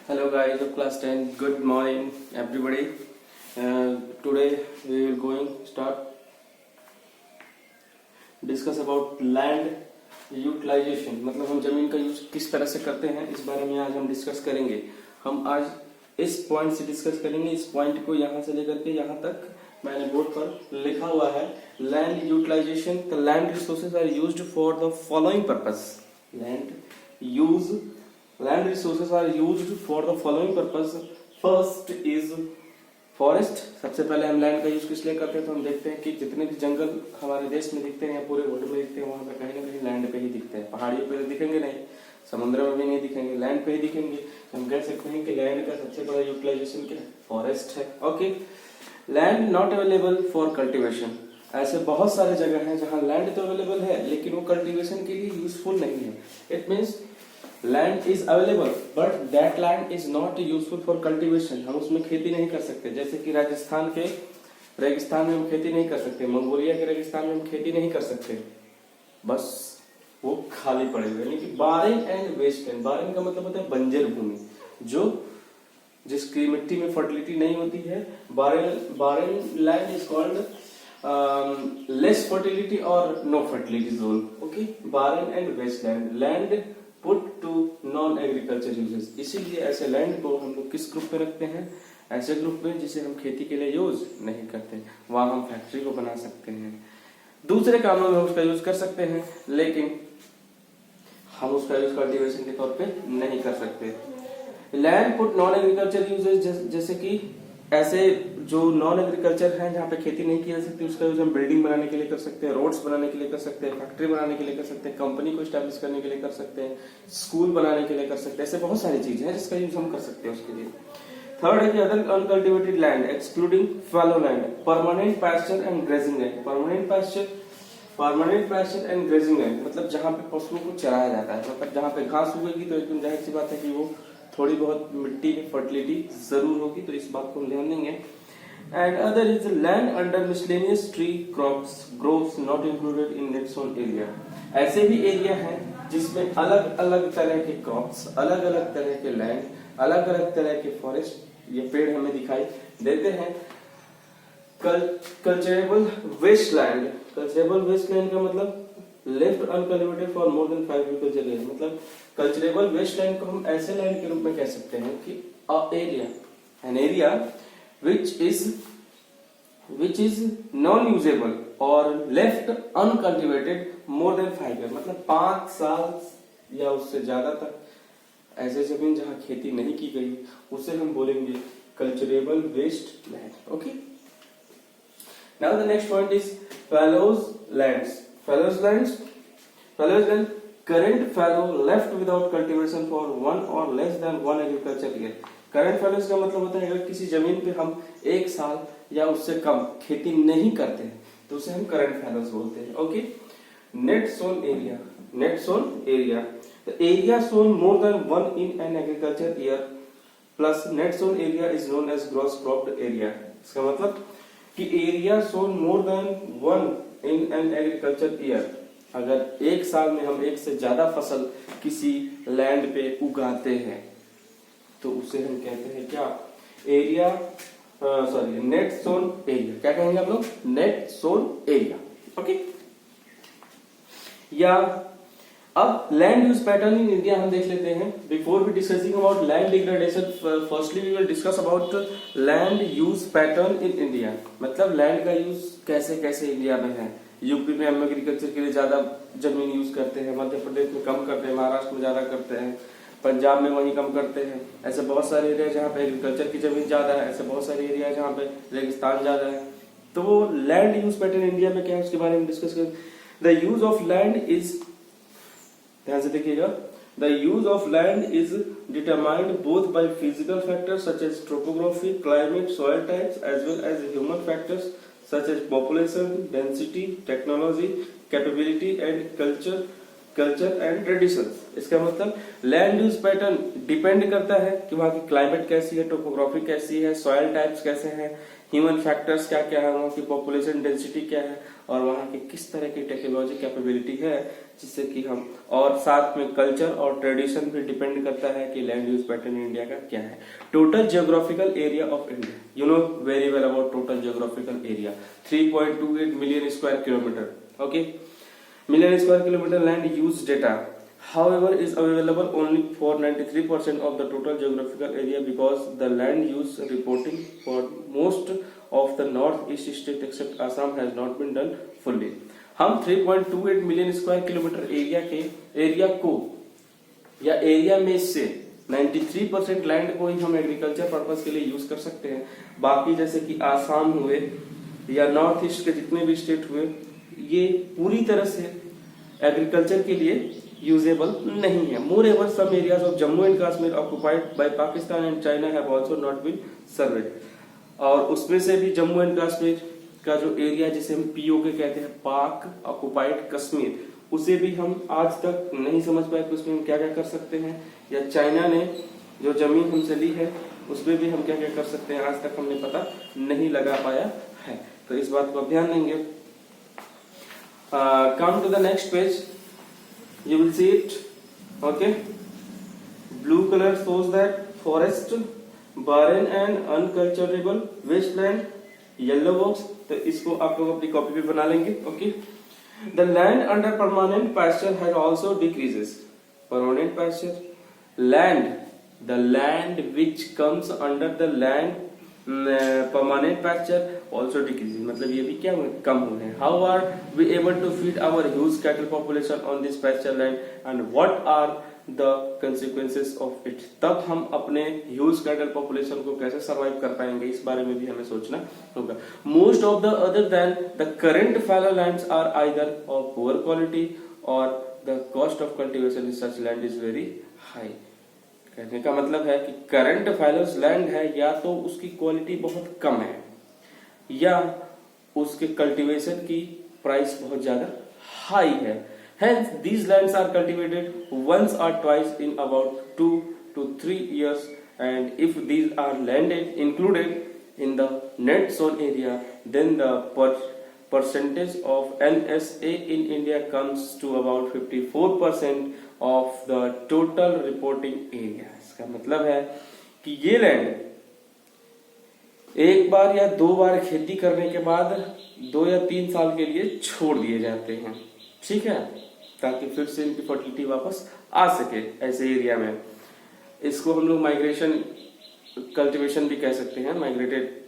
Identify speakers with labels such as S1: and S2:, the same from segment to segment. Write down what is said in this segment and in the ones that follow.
S1: Hello guys of class 10. Good morning everybody. Today we will going start discuss about land utilization. मतलब हम जमीन का use किस तरह से करते हैं इस बारे में आज हम डिस्कस करेंगे. हम आज इस पॉइंट से डिस्कस करेंगे. इस पॉइंट को यहाँ से लेकर के यहाँ तक मैंने बोर्ड पर लिखा हुआ है. Land utilisation. The land resources are used for the following purpose. Land resources are used for the following purpose. First is forest. सबसे पहले हम लैंड का यूज किस लिए करते हैं तो हम देखते हैं कि जितने भी जंगल हमारे देश में दिखते हैं या पूरे वर्ल्ड में दिखते हैं वहां पे कहीं ना कहीं लैंड पे ही दिखते हैं. पहाड़ियों पे तो दिखेंगे नहीं, समुद्र में भी नहीं दिखेंगे, लैंड पे ही दिखेंगे. हम कह सकते हैं कि लैंड का सबसे बड़ा यूटिलाइजेशन क्या है? फॉरेस्ट है. Okay. Land not available for cultivation. ऐसे बहुत सारे जगह हैं जहां लैंड तो अवेलेबल है लेकिन वो कल्टीवेशन के लिए यूजफुल नहीं है. It means land is available but that land is not useful for cultivation. हम उसमें खेती नहीं कर सकते. जैसे कि राजस्थान के रेगिस्तान में हम खेती नहीं कर सकते, मंगोलिया के रेगिस्तान में हम खेती नहीं कर सकते, बस वो खाली पड़े हुए. यानी कि बारेन एंड वेस्टलैंड. बारेन का मतलब होता है बंजर भूमि, जो जिसकी मिट्टी में फर्टिलिटी नहीं होती है. Barren land is called less fertility और no fertility zone. Okay. Barren and wasteland. Land put to non agriculture uses. इसीलिए ऐसे लैंड को हम लोग किस ग्रुप पे रखते हैं? ऐसे ग्रुप में जिसे हम खेती के लिए यूज नहीं करते. वहां हम फैक्ट्री को बना सकते हैं, दूसरे कामों में उसका यूज कर सकते हैं, लेकिन हम उसका यूज कल्टीवेशन के तौर पे नहीं कर सकते. Land put non agriculture uses. जैसे कि ऐसे जो नॉन एग्रीकल्चर है जहाँ पे खेती नहीं की जा सकती, उसका यूज हम बिल्डिंग बनाने के लिए कर सकते हैं, रोड्स बनाने के लिए कर सकते हैं, फैक्ट्री बनाने के लिए कर सकते हैं, कंपनी को स्टैब्लिश करने के लिए कर सकते हैं, स्कूल बनाने के लिए कर सकते हैं. ऐसे बहुत सारी चीजें हैं जिसका यूज हम कर सकते हैं उसके लिए. थर्ड है कि other uncultivated land excluding fallow land. Permanent pasture and grazing land. Permanent pasture and grazing land मतलब जहाँ पे पशुओं को चराया जाता है. मतलब जहाँ पे घास उगेगी तो एकदम जाहिर सी बात है कि वो थोड़ी बहुत मिट्टी में फर्टिलिटी जरूर होगी, तो इस बात को हम ध्यान देंगे. And other is land under miscellaneous tree crops groves not included in its own area. ऐसे भी एरिया हैं जिसमें अलग अलग तरह के क्रॉप्स, अलग अलग तरह के लैंड, अलग अलग तरह के फॉरेस्ट, ये पेड़ हमें दिखाई देते हैं. Culturable Westland. कल्चरेबल वेस्टलैंड का मतलब left uncultivated for more than 5 agriculture area. मतलब कल्चरेबल वेस्टलैंड को हम ऐसे लैंड के रूप में कह सकते हैं कि an area which is non-usable और left uncultivated more than 5 years. मतलब 5 साल या उससे ज्यादा तक ऐसे जमीन जहां खेती नहीं की गई उसे हम बोलेंगे culturable waste land. Okay. Now the next point is fallow lands. Fallow land current fallow left without cultivation for 1 or less than 1 agriculture year. Current fellows का मतलब होता है अगर किसी जमीन पे हम 1 साल या उससे कम खेती नहीं करते हैं तो उसे हम करंट फैलोज बोलते हैं. Okay. Net sown area. The area sown more than 1 in an agriculture year plus net sown area is known as gross cropped area. इसका मतलब कि area sown more than 1 in an agriculture year. अगर 1 साल में हम 1 से ज्यादा फसल किसी लैंड पे उगाते हैं तो उसे हम कहते हैं क्या? Area net sown area. क्या कहेंगे आप लोग? Net sown area. ओके. या अब land use pattern in India हम देख लेते हैं. Before we discussing about land degradation, firstly we will discuss about land use pattern in India. मतलब लैंड का यूज कैसे कैसे इंडिया में है. यूपी में हम एग्रीकल्चर के लिए ज्यादा जमीन यूज करते हैं, मध्य प्रदेश में कम करते हैं, महाराष्ट्र में ज्यादा करते हैं, पंजाब में वही कम करते हैं. ऐसे बहुत सारे एरिया जहाँ पे एग्रीकल्चर की जमीन ज्यादा है, ऐसे बहुत सारे एरिया जहाँ पे रेगिस्तान ज्यादा है. तो वो लैंड यूज पैटर्न इंडिया में क्या है उसके बारे में डिस्कस करें. The use of land is, ध्यान से देखिएगा, the use of land is determined both by physical factors such as topography, climate, soil types as well as human factors such as population, density, technology, capability and culture and traditions. इसका मतलब land use pattern depend करता है कि वहाँ की climate कैसी है, topography कैसी है, सॉइल टाइप्स कैसे हैं, ह्यूमन फैक्टर्स क्या क्या है, वहाँ की पॉपुलेशन डेंसिटी क्या है और वहाँ की किस तरह की टेक्नोलॉजी कैपेबिलिटी है जिससे कि हम, और साथ में कल्चर और ट्रेडिशन भी डिपेंड करता है कि लैंड यूज पैटर्न इंडिया का क्या है। Total geographical area of India, you know very well about total geographical area 3.28 million square kilometre, okay, million square kilometre land use data however is available only for 93% of the total geographical area because the land use reporting for most of the northeast state except Assam has not been done fully। हम 3.28 million square kilometre area को या area में से 93% land को ही हम agriculture purpose के लिए use कर सकते हैं। बाकी जैसे कि आसाम हुए या नॉर्थ ईस्ट के जितने भी स्टेट हुए, ये पूरी तरह से एग्रीकल्चर के लिए यूजेबल नहीं है। Moreover some areas of Jammu and Kashmir occupied by Pakistan and China have also not been surveyed, और उसमें से भी जम्मू एंड कश्मीर का जो एरिया जिसे हम पीओके कहते हैं, पाक ऑक्युपाइड कश्मीर, उसे भी हम आज तक नहीं समझ पाए कि उसमें हम क्या क्या कर सकते हैं, या चाइना ने जो जमीन हमसे ली है उसमें भी हम क्या क्या कर सकते हैं, आज तक हमने पता नहीं लगा पाया है। तो इस बात को आप ध्यान देंगे। Come to the next page, you will see it, okay, blue color shows that forest, barren and unculturable wasteland, yellow box, तो इसको आप लोग अपनी कॉपी पे बना लेंगे, okay। The land under permanent pasture has also decreases, permanent pasture, land, the land which comes under the land permanent pasture also decreases, मतलब ये भी क्या हुए, कम हुए हैं। How are we able to feed our huge cattle population on this pasture land and what are the consequences of it? तब हम अपने huge cattle population को कैसे survive कर पाएंगे, इस बारे में भी हमें सोचना होगा। Most of the other than the current fallow lands are either of poor quality or the cost of cultivation in such land is very high। कहने का मतलब है कि करंट फैलोस लैंड है, या तो उसकी क्वालिटी बहुत कम है या उसके कल्टीवेशन की प्राइस बहुत ज्यादा हाई है। Hence these lands are cultivated once or twice in about 2 to 3 years, and if these are landed included in the net zone area, then the percentage of NSA in India comes to about 54% of the total reporting area। इसका मतलब है कि ये land एक बार या दो बार खेती करने के बाद 2 या 3 साल के लिए छोड़ दिए जाते हैं, ठीक है, ताकि फिर से इनकी फर्टिलिटी वापस आ सके ऐसे एरिया में। इसको हम लोग माइग्रेशन कल्टीवेशन भी कह सकते हैं, migrated.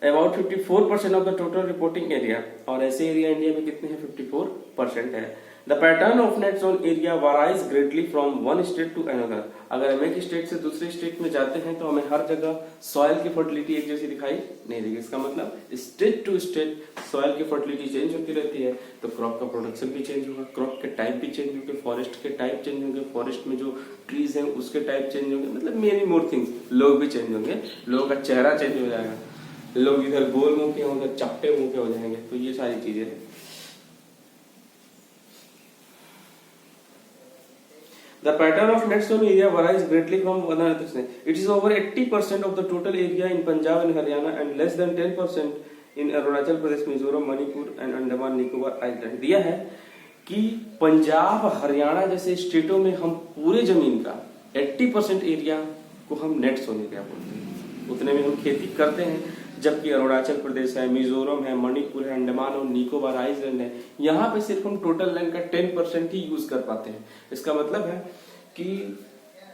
S1: About 54% of the total reporting area, और ऐसे एरिया इंडिया में कितने हैं, 54% है। The pattern of net zone area varies greatly from one state to another. अगर हम एक स्टेट से दूसरे स्टेट में जाते हैं तो हमें हर जगह सॉइल की फर्टिलिटी एक जैसी दिखाई नहीं देगी। इसका मतलब स्टेट टू स्टेट सॉइल की फर्टिलिटी चेंज होती रहती है, तो क्रॉप का प्रोडक्शन भी चेंज होगा, क्रॉप के टाइप भी चेंज होंगे, फॉरेस्ट के टाइप चेंज होंगे, फॉरेस्ट में जो ट्रीज हैं उसके टाइप चेंज होंगे, मतलब मेनी मोर थिंग्स। लोग भी चेंज होंगे, लोगों का चेहरा चेंज हो जाएगा, लोग इधर गोल मुंह के होंगे, चपटे मुंह के हो जाएंगे, तो ये सारी चीजें हैं। The pattern of net zone area varies greatly from one another. It is over 80% of the total area in Punjab and Haryana and less than 10% in Arunachal Pradesh, Mizoram, Manipur and Andaman Nicobar Island। दिया है कि पंजाब हरियाणा जैसे स्टेटों में हम पूरे जमीन का 80% area को हम नेट जोन एरिया बोलते हैं, उतने में हम खेती करते हैं, जबकि अरुणाचल प्रदेश है, मिजोरम है, मणिपुर है, अंडमान और निकोबार आइलैंड है, यहाँ पे सिर्फ हम टोटल लैंड का 10% ही यूज कर पाते हैं। इसका मतलब है कि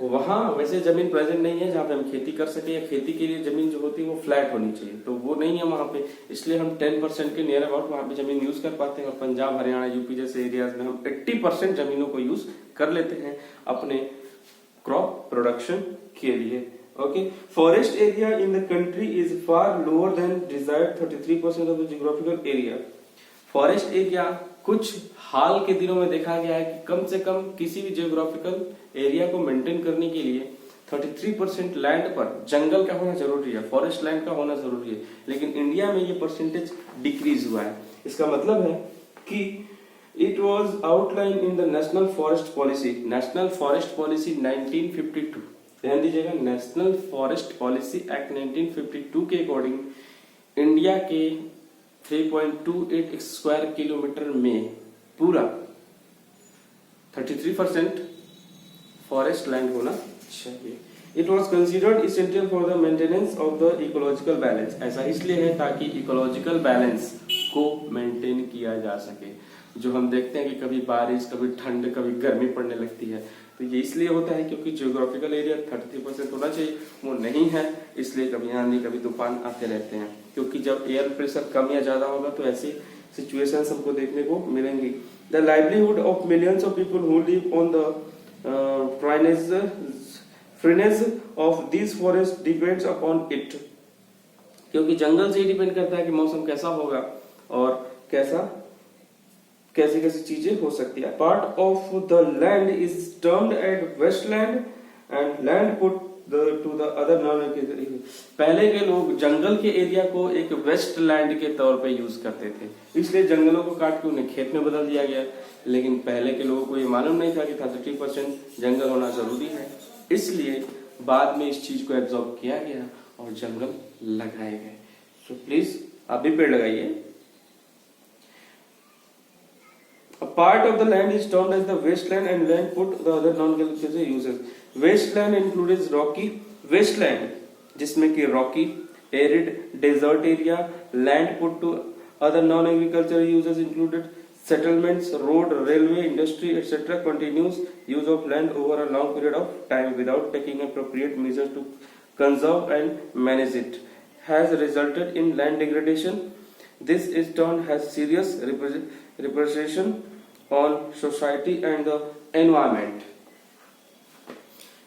S1: वहां वैसे जमीन प्रेजेंट नहीं है जहाँ पे हम खेती कर सके, या खेती के लिए जमीन जो होती है वो फ्लैट होनी चाहिए, तो वो नहीं है वहां पे, इसलिए हम 10% के नियर अबाउट वहां पे जमीन यूज कर पाते हैं। और पंजाब हरियाणा यूपी जैसे एरियाज में हम 80% जमीनों को यूज कर लेते हैं अपने क्रॉप प्रोडक्शन के लिए। Okay, forest area in the country is far lower than desired 33% of the geographical area। Forest area कुछ हाल के दिनों में देखा गया है कि कम से कम किसी भी जियोग्राफिकल एरिया को मेंटेन करने के लिए 33% लैंड पर जंगल का होना जरूरी है, फॉरेस्ट लैंड का होना जरूरी है, लेकिन इंडिया में ये परसेंटेज डिक्रीज हुआ है। इसका मतलब है कि it was outline in the national forest policy, national forest policy 1952, ध्यान दीजिएगा, नेशनल फॉरेस्ट पॉलिसी एक्ट 1952 के अकॉर्डिंग इंडिया के 3.28 स्क्वायर किलोमीटर में पूरा 33% फॉरेस्ट लैंड होना चाहिए। It was considered essential for the maintenance of the ecological balance. ऐसा इसलिए है ताकि इकोलॉजिकल बैलेंस को मेंटेन किया जा सके। जो हम देखते हैं कि कभी बारिश, कभी ठंड, कभी गर्मी पड़ने लगती है, तो ये इसलिए होता है क्योंकि जियोग्राफिकल एरिया 33% होना चाहिए, वो नहीं है, इसलिए कभी आंधी कभी तूफान आते रहते हैं। क्योंकि जब एयर प्रेशर कम या ज्यादा होगा तो ऐसी सिचुएशंस हमको देखने को मिलेंगी। The livelihood of millions of people who live on the freeness of this forest depends upon it. क्योंकि जंगल से ही डिपेंड करता है कि मौसम कैसा होगा और कैसी कैसी चीजें हो सकती है। Part of the land is termed as wasteland and land put to the other non. पहले के लोग जंगल के एरिया को एक वेस्ट लैंड के तौर पे यूज करते थे, इसलिए जंगलों को काट के उन्हें खेत में बदल दिया गया। लेकिन पहले के लोगों को ये मालूम नहीं था कि 33% जंगल होना जरूरी है, इसलिए बाद में इस चीज को एब्जॉर्ब किया गया और जंगल लगाए गए। सो प्लीज आप भी पेड़ लगाइए। A part of the land is termed as the wasteland and land put the other non-agricultural uses. Wasteland includes rocky wasteland, जिसमें कि rocky, arid, desert area, land put to other non-agricultural uses included settlements, road, railway, industry, etc. Continuous use of land over a long period of time without taking appropriate measures to conserve and manage it has resulted in land degradation. This is turn has serious repercussion on society and the environment.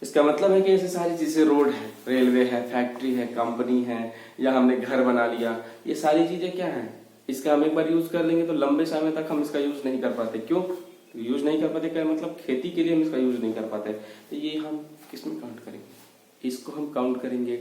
S1: इसका मतलब है कि ऐसे सारी चीजें, road है, railway है, factory है, कंपनी है, या हमने घर बना लिया, ये सारी चीजें क्या है, इसका हम एक बार यूज कर लेंगे तो लंबे समय तक हम इसका यूज नहीं कर पाते। क्यों यूज नहीं कर पाते? क्या मतलब खेती के लिए हम इसका यूज नहीं कर पाते। तो ये हम किसमें काउंट करेंगे? इसको हम काउंट करेंगे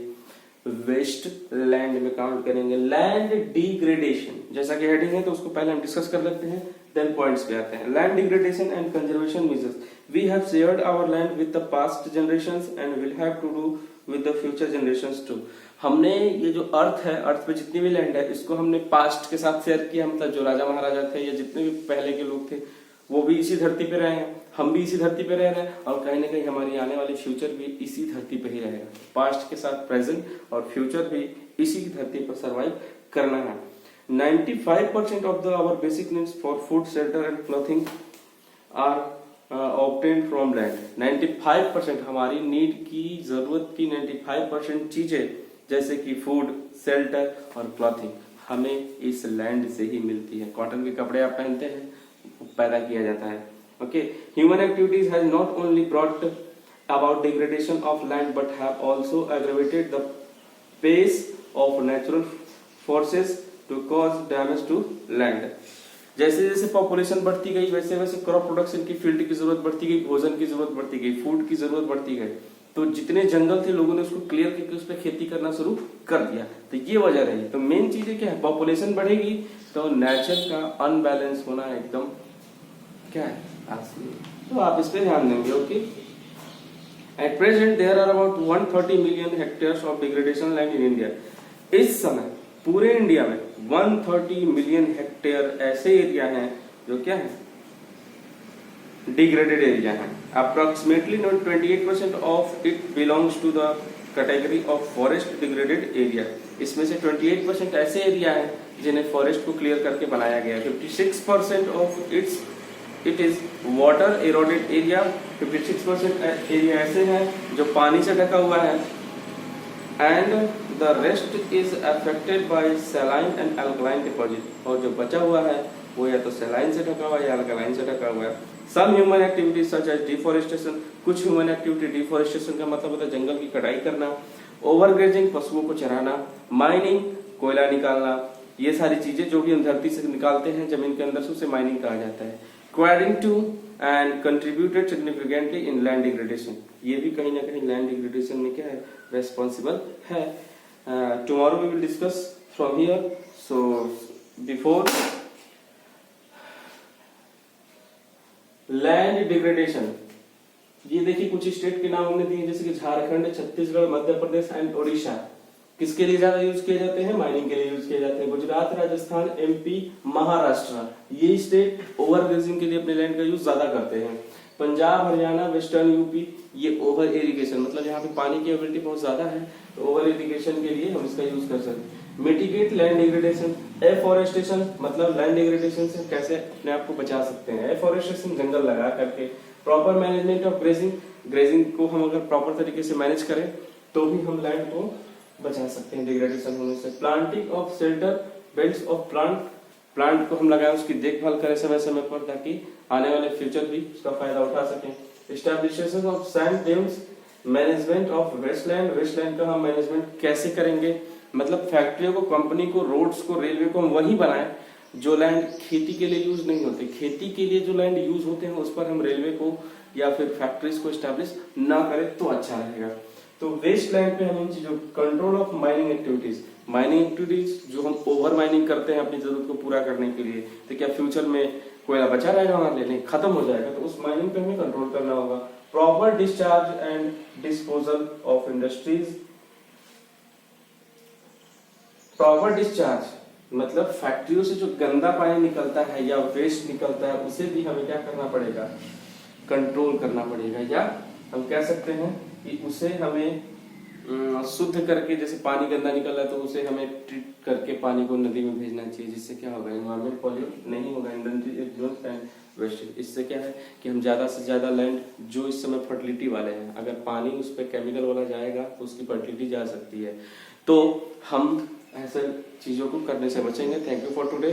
S1: वेस्ट लैंड में काउंट करेंगे। लैंड डिग्रेडेशन जैसा कि हेडिंग है तो उसको पहले हम डिस्कस कर लेते हैं, देन पॉइंट्स पे आते हैं। Land degradation and conservation measures. We have shared our land with the past generations and will have to do with the future generations too. हमने ये जो अर्थ है, अर्थ पे जितनी भी लैंड है, इसको हमने पास्ट के साथ शेयर किया। मतलब जो राजा महाराजा थे या जितने भी पहले के लोग थे वो भी इसी धरती पे रहे हैं, हम भी इसी धरती पे रह रहे हैं, और कहीं ना कहीं हमारी आने वाली फ्यूचर भी इसी धरती पे ही रहेगा। पास्ट के साथ प्रेजेंट और फ्यूचर भी इसी धरती पर सर्वाइव करना है। 95% of our basic needs for food, shelter and clothing are obtained from land. 95% हमारी नीड की, जरूरत की 95% चीजें जैसे कि फूड, शेल्टर और क्लॉथिंग हमें इस लैंड से ही मिलती है। कॉटन के कपड़े आप पहनते हैं, पैदा किया जाता है। Okay, human activities has not only brought about degradation of land but have also aggravated the pace of natural forces to cause damage to land. जैसे जैसे पॉपुलेशन बढ़ती गई वैसे वैसे क्रॉप प्रोडक्शन की फील्ड की जरूरत बढ़ती गई, भोजन की जरूरत बढ़ती गई, फूड की जरूरत बढ़ती गई। तो जितने जंगल थे लोगों ने उसको क्लियर करके उस पर खेती करना शुरू कर दिया। तो ये वजह रही। तो मेन चीज क्या है, पॉपुलेशन बढ़ेगी तो नेचर का अनबैलेंस होना एकदम क्या है आसमी। तो आप इस पे ध्यान देंगे। Okay, at present there are about 130 million hectares of degradation land in India. इस समय पूरे इंडिया में 130 मिलियन हेक्टेयर ऐसे एरिया हैं जो क्या है, डिग्रेडेड एरिया है। Approximately 28% of it belongs to the category of forest degraded area. इसमें से 28% ऐसे एरिया है जिन्हें फॉरेस्ट को क्लियर करके बनाया गया है। 56% of it is water eroded area. 56% area ऐसे हैं जो पानी से ढका हुआ है। And the rest is affected by saline and alkaline deposit. और जो बचा हुआ है वो या तो सैलाइन से ढका हुआ है या अल्कलाइन से ढका हुआ है। Some human activities such as deforestation. कुछ ह्यूमन एक्टिविटी, डिफॉरेस्टेशन का मतलब होता है जंगल की कटाई करना, ओवरग्रेजिंग पशुओं को चराना, माइनिंग कोयला निकालना, ये सारी चीजें जो भी हम धरती से निकालते हैं जमीन के अंदर से उसे माइनिंग कहा जाता है। According to and contributed significantly in land degradation. ये भी कहीं ना कहीं land degradation में क्या है, responsible है। Tomorrow we will discuss from here. So before land degradation, ये देखिए कुछ स्टेट के नाम हमने दिए जैसे कि झारखंड, छत्तीसगढ़, मध्य प्रदेश एंड ओडिशा। किसके लिए ज्यादा यूज किए जाते हैं? माइनिंग के लिए यूज किए जाते हैं। गुजरात, राजस्थान, एमपी, महाराष्ट्र, ये स्टेट ओवरग्रेजिंग के लिए अपने लैंड का यूज ज्यादा करते हैं। पंजाब, हरियाणा, वेस्टर्न यूपी, ये ओवर इरिगेशन, मतलब यहाँ पे पानी की अवेलेबिलिटी बहुत ज्यादा है, तो ओवर इरिगेशन के लिए हम इसका यूज कर सकते हैं। मिटिगेट लैंड डिग्रेडेशन, एफोरेस्टेशन, मतलब लैंड डिग्रेडेशन से कैसे अपने आप को बचा सकते हैं। एफोरेस्टेशन जंगल लगा करके। Proper management of grazing, grazing को हम अगर प्रॉपर तरीके से मैनेज करें तो भी हम लैंड को बचा सकते हैं डिग्रेडेशन होने से। Planting of shelter belts of plant को हम लगाएं, उसकी देखभाल करें समय समय पर, ताकि आने वाले फ्यूचर भी उसका फायदा उठा सकें। Establishment of sand dunes, management of wasteland, wasteland का हम मैनेजमेंट कैसे करेंगे, मतलब फैक्ट्रियों को, कंपनी को, रोड्स को, रेलवे को हम वही बनाएं जो लैंड खेती के लिए यूज नहीं होते। खेती के लिए जो लैंड यूज होते हैं उस पर हम रेलवे को या फिर फैक्ट्रीज को एस्टैब्लिश ना करें तो अच्छा रहेगा। तो वेस्ट लैंड पे हम इन चीजों, कंट्रोल ऑफ माइनिंग एक्टिविटीज जो हम ओवर माइनिंग करते हैं अपनी जरूरत को पूरा करने के लिए, तो क्या फ्यूचर में कोयला बचा रहेगा हमारे लिए? नहीं, खत्म हो जाएगा, तो उस माइनिंग पे हमें कंट्रोल करना होगा। Proper discharge and disposal of industries, proper discharge मतलब फैक्ट्रियों से जो गंदा पानी निकलता है या वेस्ट निकलता है उसे भी हमें क्या करना पड़ेगा, कंट्रोल करना पड़ेगा, या हम कह सकते हैं कि उसे हमें शुद्ध करके, जैसे पानी गंदा निकल रहा है तो उसे हमें ट्रीट करके पानी को नदी में भेजना चाहिए, जिससे क्या होगा, एनवायरमेंट पॉल्यूट नहीं होगा। इससे क्या है कि हम ज्यादा से ज्यादा लैंड जो इस समय फर्टिलिटी वाले हैं, अगर पानी उस पर केमिकल वाला जाएगा तो उसकी फर्टिलिटी जा सकती है, तो हम ऐसे चीजों को करने से बचेंगे। Thank you for today.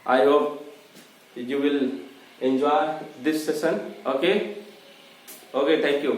S1: I hope you will enjoy this session. Okay, thank you.